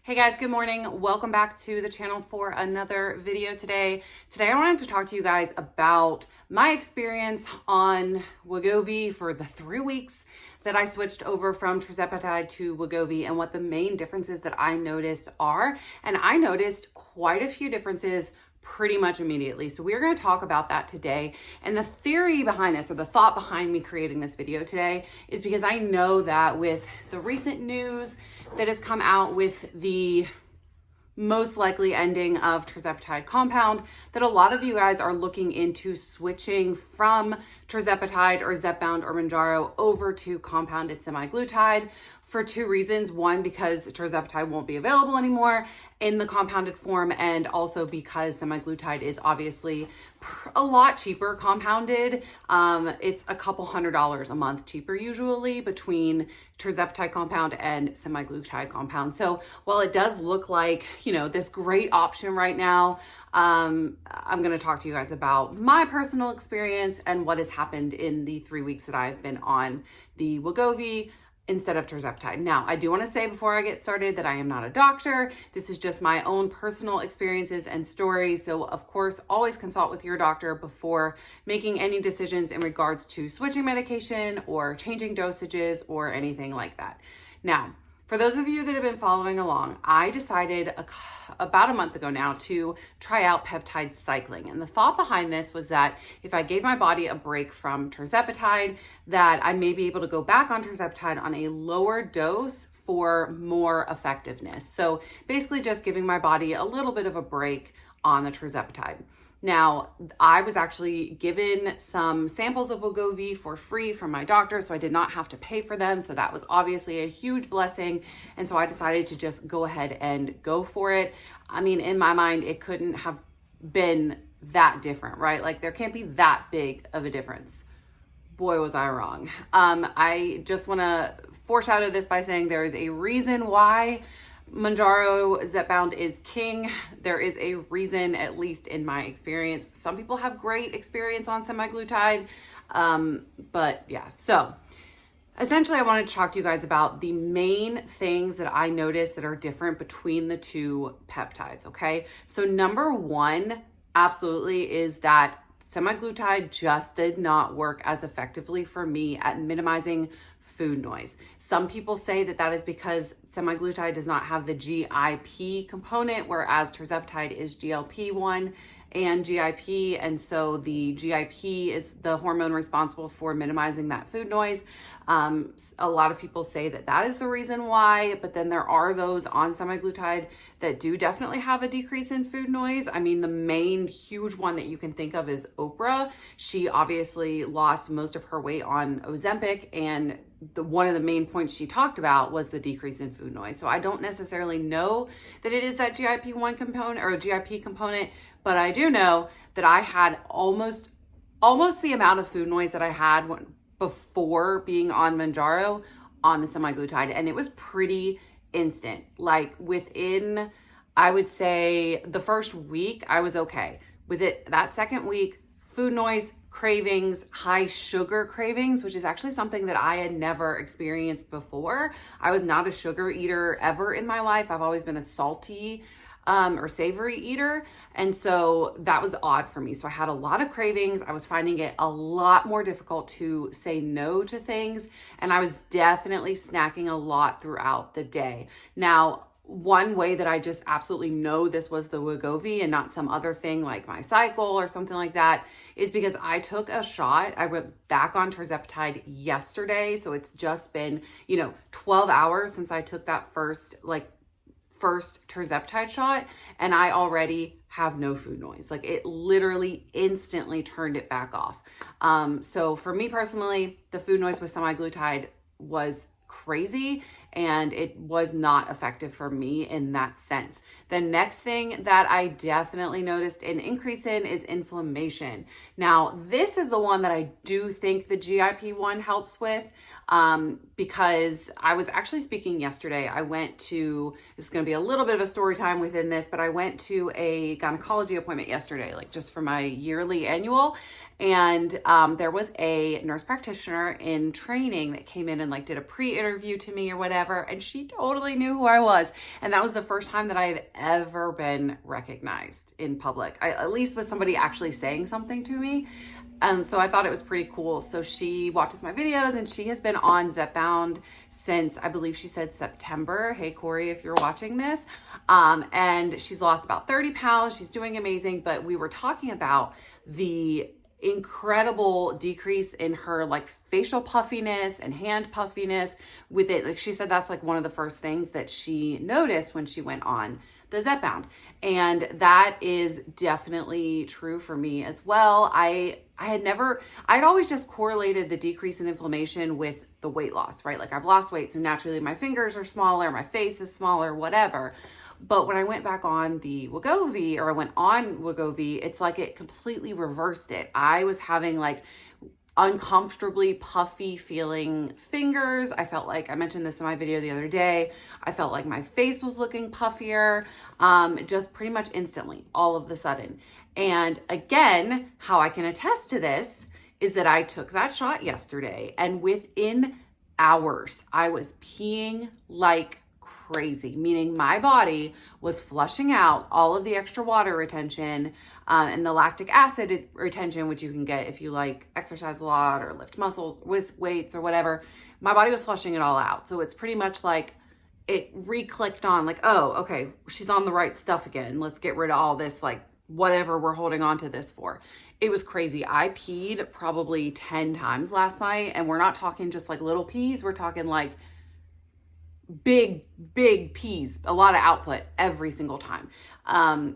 Hey guys, good morning. Welcome back to the channel for another video today. Today I wanted to talk to you guys about my experience on Wegovy for the 3 weeks that I switched over from tirzepatide to Wegovy and what the main differences that I noticed are. And I noticed quite a few differences pretty much immediately. So we're going to talk about that today. And the theory behind this, or the thought behind me creating this video today, is because I know that with the recent news that has come out with the most likely ending of tirzepatide compound, that a lot of you guys are looking into switching from tirzepatide or Zepbound or Mounjaro over to compounded semaglutide for 2 reasons. One, because tirzepatide won't be available anymore in the compounded form, and also because semaglutide is obviously a lot cheaper compounded. It's a couple $100 a month cheaper usually between tirzepatide compound and semaglutide compound. So while it does look like, this great option right now, I'm going to talk to you guys about my personal experience and what has happened in the 3 weeks that I've been on the Wegovy instead of tirzepatide. Now, I do want to say before I get started that I am not a doctor. This is just my own personal experiences and stories. So of course, always consult with your doctor before making any decisions in regards to switching medication or changing dosages or anything like that. Now, for those of you that have been following along, I decided about a month ago now to try out peptide cycling. And the thought behind this was that if I gave my body a break from tirzepatide, that I may be able to go back on tirzepatide on a lower dose for more effectiveness. So basically just giving my body a little bit of a break on the tirzepatide. Now, I was actually given some samples of Wegovy for free from my doctor, so I did not have to pay for them. So that was obviously a huge blessing. And so I decided to just go ahead and go for it. I mean, in my mind, it couldn't have been that different, right? Like there can't be that big of a difference. Boy, was I wrong. I just want to foreshadow this by saying there is a reason why Mounjaro Zepbound is king. There is a reason, at least in my experience. Some people have great experience on semaglutide, but yeah. So essentially, I wanted to talk to you guys about the main things that I noticed that are different between the two peptides, okay? So number one, absolutely, is that semaglutide just did not work as effectively for me at minimizing food noise. Some people say that that is because semaglutide does not have the GIP component, whereas tirzepatide is GLP-1 and GIP, and so the GIP is the hormone responsible for minimizing that food noise. A lot of people say that that is the reason why, but then there are those on semaglutide that do definitely have a decrease in food noise. I mean, the main huge one that you can think of is Oprah. She obviously lost most of her weight on Ozempic, and one of the main points she talked about was the decrease in food noise. So I don't necessarily know that it is that GIP-1 component or GIP component, but I do know that I had almost the amount of food noise that I had before being on Mounjaro on the semaglutide, and it was pretty instant. Like within, I would say the first week, I was okay. With it, that second week, food noise, cravings, high sugar cravings, which is actually something that I had never experienced before. I was not a sugar eater ever in my life. I've always been a salty or savory eater. And so that was odd for me. So I had a lot of cravings. I was finding it a lot more difficult to say no to things. And I was definitely snacking a lot throughout the day. Now, one way that I just absolutely know this was the Wegovy and not some other thing like my cycle or something like that is because I took a shot. I went back on tirzepatide yesterday. So it's just been, 12 hours since I took that first tirzepatide shot, and I already have no food noise. Like it literally instantly turned it back off. So for me personally, the food noise with semaglutide was crazy and it was not effective for me in that sense. The next thing that I definitely noticed an increase in is inflammation. Now, this is the one that I do think the GIP one helps with. because I was actually speaking yesterday. I went to, this is going to be a little bit of a story time within this, but I went to a gynecology appointment yesterday, like just for my yearly annual. And there was a nurse practitioner in training that came in and like did a pre-interview to me or whatever. And she totally knew who I was. And that was the first time that I had ever been recognized in public, at least with somebody actually saying something to me. So I thought it was pretty cool. So she watches my videos and she has been on Zepbound since, I believe she said September. Hey, Corey, if you're watching this. And she's lost about 30 pounds. She's doing amazing. But we were talking about the incredible decrease in her like facial puffiness and hand puffiness with it. Like she said, that's like one of the first things that she noticed when she went on the Zepbound. And that is definitely true for me as well. I'd always just correlated the decrease in inflammation with the weight loss, right? Like I've lost weight, so naturally my fingers are smaller, my face is smaller, whatever. But when I went back on the Wegovy, or I went on Wegovy, it's like it completely reversed it. I was having like uncomfortably puffy feeling fingers. I felt like, I mentioned this in my video the other day, I felt like my face was looking puffier, just pretty much instantly, all of the sudden. And again, how I can attest to this is that I took that shot yesterday, and within hours, I was peeing like crazy, meaning my body was flushing out all of the extra water retention and the lactic acid retention, which you can get if you like exercise a lot or lift muscle with weights or whatever. My body was flushing it all out. So it's pretty much like it re-clicked on like, oh, okay, she's on the right stuff again. Let's get rid of all this, like whatever we're holding on to this for. It was crazy. I peed probably 10 times last night, and we're not talking just like little pees. We're talking like big peas, a lot of output every single time.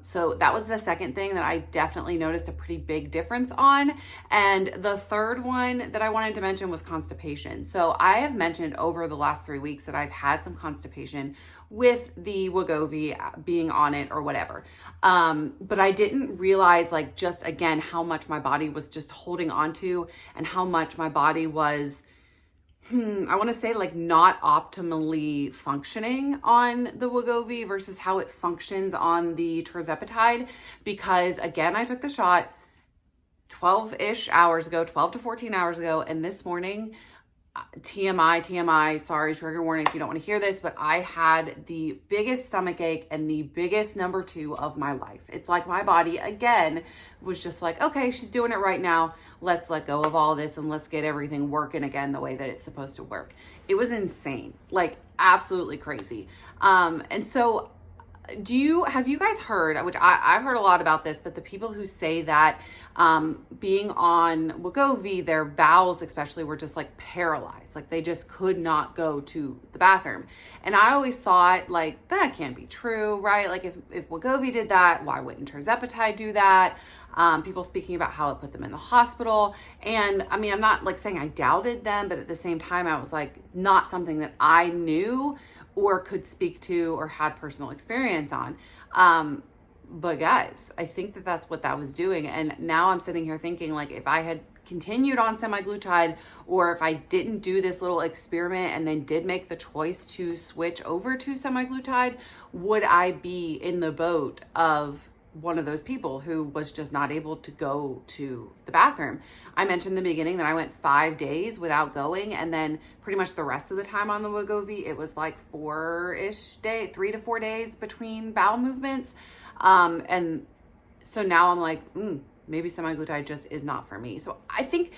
So that was the second thing that I definitely noticed a pretty big difference on. And the third one that I wanted to mention was constipation. So I have mentioned over the last 3 weeks that I've had some constipation with the Wegovy being on it or whatever. But I didn't realize like just again, how much my body was just holding on to, and how much my body was I want to say like not optimally functioning on the Wegovy versus how it functions on the tirzepatide, because again, I took the shot 12-ish hours ago, 12 to 14 hours ago. And this morning, TMI, sorry, trigger warning if you don't want to hear this, but I had the biggest stomach ache and the biggest number 2 of my life. It's like my body again was just like, okay, she's doing it right now. Let's let go of all this and let's get everything working again the way that it's supposed to work. It was insane, like absolutely crazy. And so have you guys heard, which I've heard a lot about this, but the people who say that being on Wegovy, their bowels especially were just like paralyzed, like they just could not go to the bathroom. And I always thought like, that can't be true, right? Like if Wegovy did that, why wouldn't tirzepatide do that? People speaking about how it put them in the hospital. And I mean, I'm not like saying I doubted them, but at the same time, I was like, not something that I knew or could speak to or had personal experience on. But guys, I think that that's what that was doing. And now I'm sitting here thinking like, if I had continued on semaglutide, or if I didn't do this little experiment and then did make the choice to switch over to semaglutide, would I be in the boat of one of those people who was just not able to go to the bathroom? I mentioned in the beginning that I went 5 days without going, and then pretty much the rest of the time on the Wegovy, it was like 3 to 4 days between bowel movements. And so now I'm like, maybe semaglutide just is not for me. So I think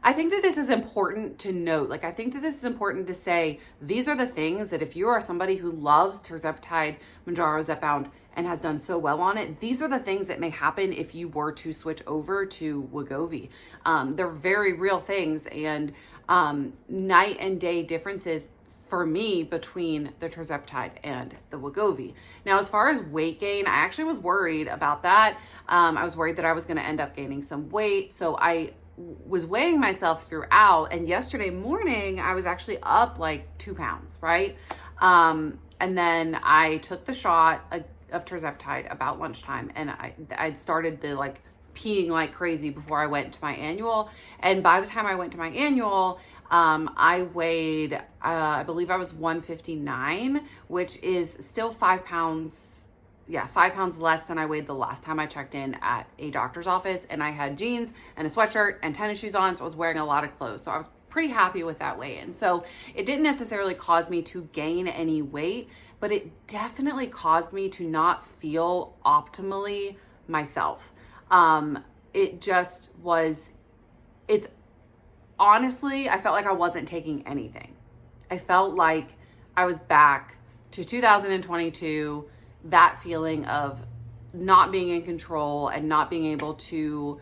that this is important to note. Like, I think that this is important to say, these are the things that if you are somebody who loves tirzepatide, Mounjaro, Zepbound, and has done so well on it, these are the things that may happen if you were to switch over to Wegovy. They're very real things, and night and day differences for me between the tirzepatide and the Wegovy. Now, as far as weight gain, I actually was worried about that. I was worried that I was going to end up gaining some weight. So I was weighing myself throughout, and yesterday morning I was actually up like 2 pounds, right? And then I took the shot of tirzepatide about lunchtime, and I'd started the like peeing like crazy before I went to my annual. And by the time I went to my annual, I weighed, I believe I was 159, which is still 5 pounds. Yeah, 5 pounds less than I weighed the last time I checked in at a doctor's office, and I had jeans and a sweatshirt and tennis shoes on, so I was wearing a lot of clothes. So I was pretty happy with that weigh-in. So it didn't necessarily cause me to gain any weight, but it definitely caused me to not feel optimally myself. It just was, it's honestly, I felt like I wasn't taking anything. I felt like I was back to 2022, that feeling of not being in control and not being able to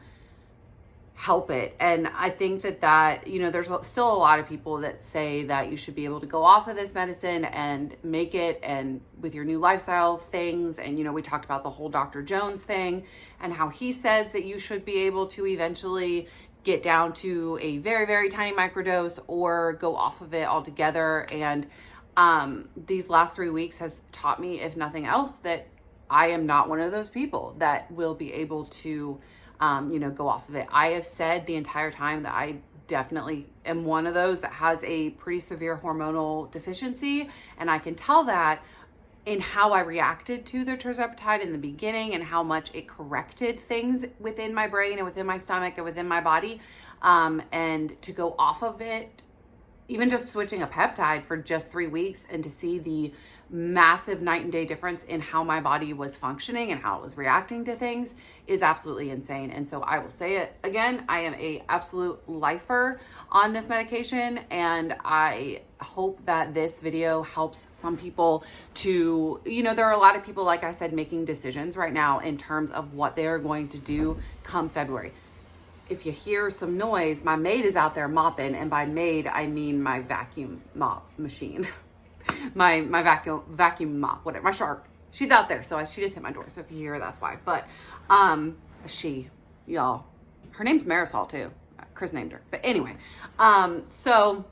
help it. And I think that, you know, there's still a lot of people that say that you should be able to go off of this medicine and make it, and with your new lifestyle things. And, you know, we talked about the whole Dr. Jones thing and how he says that you should be able to eventually get down to a very, very tiny microdose or go off of it altogether. And these last 3 weeks has taught me, if nothing else, that I am not one of those people that will be able to, you know, go off of it. I have said the entire time that I definitely am one of those that has a pretty severe hormonal deficiency. And I can tell that in how I reacted to the tirzepatide in the beginning and how much it corrected things within my brain and within my stomach and within my body. And to go off of it, even just switching a peptide for just 3 weeks, and to see the massive night and day difference in how my body was functioning and how it was reacting to things is absolutely insane. And so I will say it again, I am a absolute lifer on this medication, and I hope that this video helps some people to, you know, there are a lot of people, like I said, making decisions right now in terms of what they are going to do come February. If you hear some noise, my maid is out there mopping, and by maid, I mean my vacuum mop machine. my vacuum mop, whatever, my shark. She's out there, so she just hit my door. So if you hear her, that's why. But y'all, her name's Marisol too. Chris named her. But anyway, so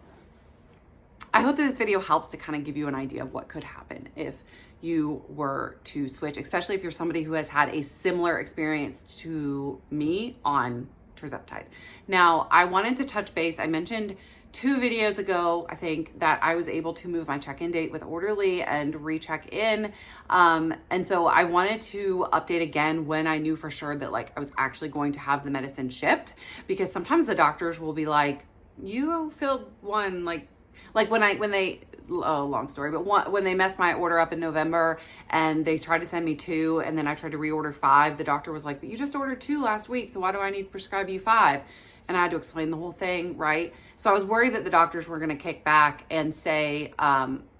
I hope that this video helps to kind of give you an idea of what could happen if you were to switch, especially if you're somebody who has had a similar experience to me on tirzepatide. Now, I wanted to touch base. I mentioned 2 videos ago, I think, that I was able to move my check-in date with Orderly and recheck in. And so I wanted to update again when I knew for sure that like I was actually going to have the medicine shipped, because sometimes the doctors will be like, you filled one, like when they long story, but when they messed my order up in November and they tried to send me 2, and then I tried to reorder 5, the doctor was like, but you just ordered 2 last week, so why do I need to prescribe you 5? And I had to explain the whole thing, right? So I was worried that the doctors were going to kick back and say,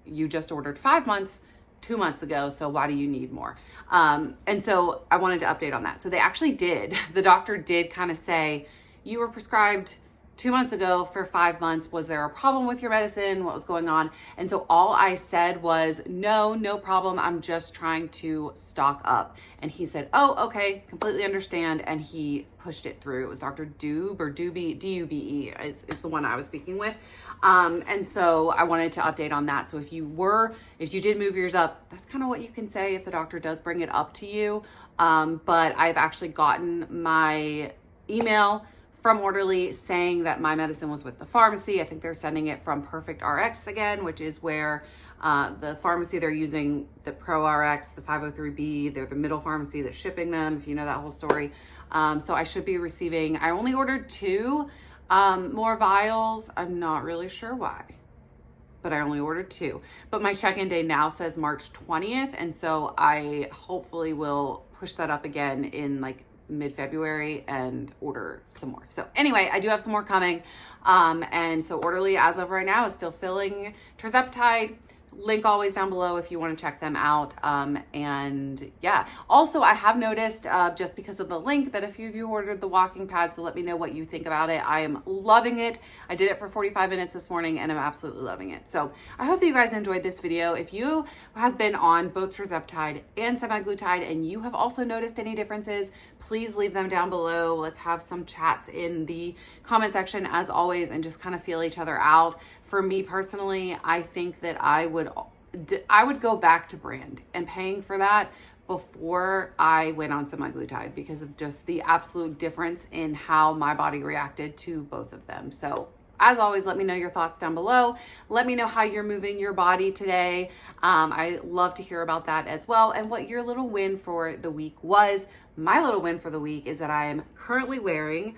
you just ordered 5 months 2 months ago, so why do you need more? And so I wanted to update on that. So they actually did. The doctor did kind of say, you were prescribed 2 months ago for 5 months. Was there a problem with your medicine? What was going on? And so all I said was, no problem. I'm just trying to stock up. And he said, oh, okay, completely understand. And he pushed it through. It was Dr. Dube or Dube, D-U-B-E is the one I was speaking with. And so I wanted to update on that. So if you did move yours up, that's kind of what you can say if the doctor does bring it up to you. But I've actually gotten my email from Orderly saying that my medicine was with the pharmacy. I think they're sending it from Perfect RX again, which is where the pharmacy they're using, the Pro RX, the 503B, they're the middle pharmacy that's shipping them, if you know that whole story. So I should be receiving, I only ordered 2 more vials. I'm not really sure why, but I only ordered 2. But my check-in day now says March 20th. And so I hopefully will push that up again in like mid-February and order some more. So anyway, I do have some more coming. And so Orderly, as of right now, is still filling tirzepatide. Link always down below if you want to check them out. And yeah, also I have noticed just because of the link that a few of you ordered the walking pad, so let me know what you think about it. I am loving it. I did it for 45 minutes this morning and I'm absolutely loving it. So I hope that you guys enjoyed this video. If you have been on both tirzepatide and semaglutide and you have also noticed any differences, please leave them down below. Let's have some chats in the comment section as always and just kind of feel each other out. For me personally, I think that I would I would go back to brand and paying for that before I went on semaglutide because of just the absolute difference in how my body reacted to both of them. So as always, let me know your thoughts down below. Let me know how you're moving your body today. I love to hear about that as well and what your little win for the week was. My little win for the week is that I am currently wearing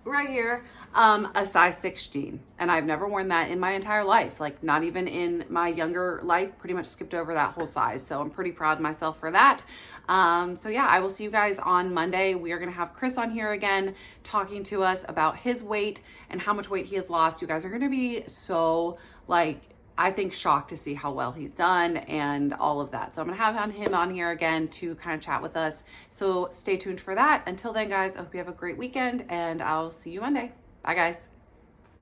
right here a size 6 jean, and I've never worn that in my entire life, like not even in my younger life. Pretty much skipped over that whole size, so I'm pretty proud of myself for that. So yeah, I will see you guys on Monday. We are gonna have Chris on here again talking to us about his weight and how much weight he has lost. You guys are gonna be so, like, I think, shocked to see how well he's done and all of that. So I'm gonna have him on here again to kind of chat with us. So stay tuned for that. Until then, guys, I hope you have a great weekend, and I'll see you Monday. Bye, guys.